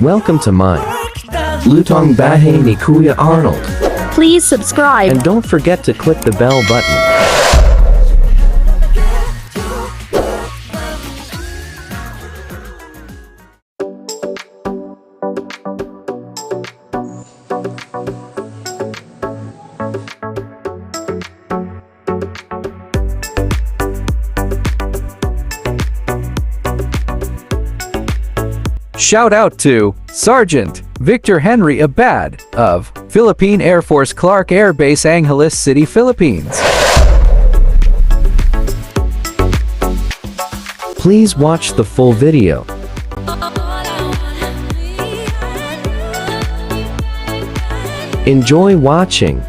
Welcome to mine. Lutong Bahay ni Kuya Arnold. Please subscribe. And don't forget to click the bell button. Shout out to Sergeant Victor Henry Abad of Philippine Air Force Clark Air Base, Angeles City, Philippines. Please watch the full video. Enjoy watching.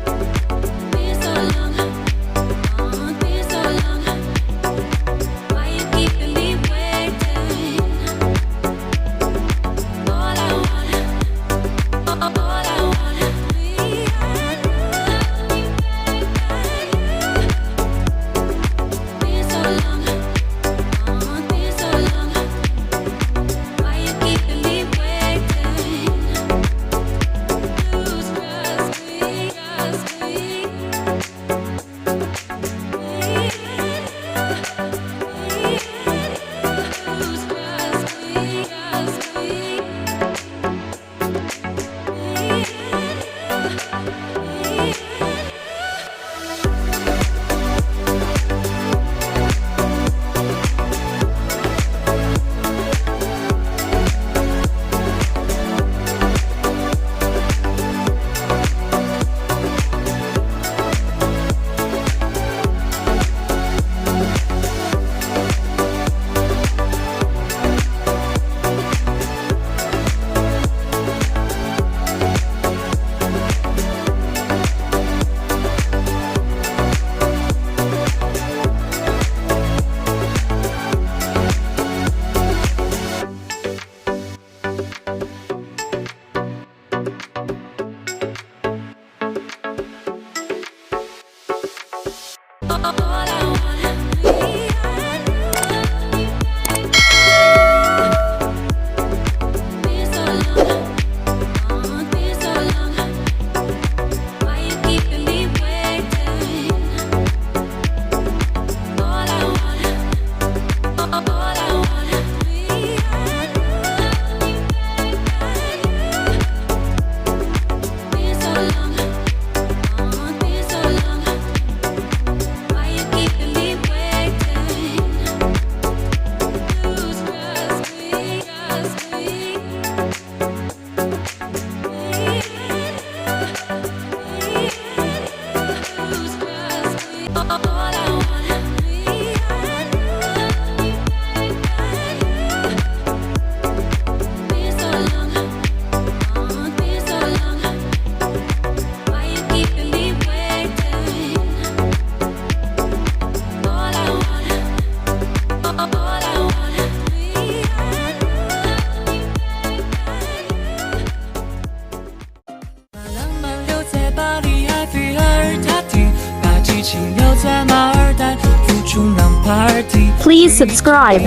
Please subscribe.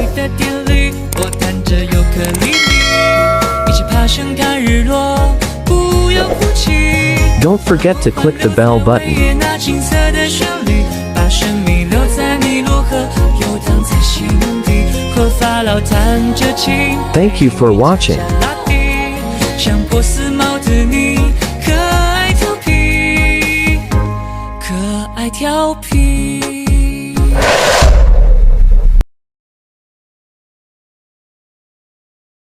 Don't forget to click the bell button. Thank you for watching. 像波斯猫的你，可爱调皮，可爱调皮。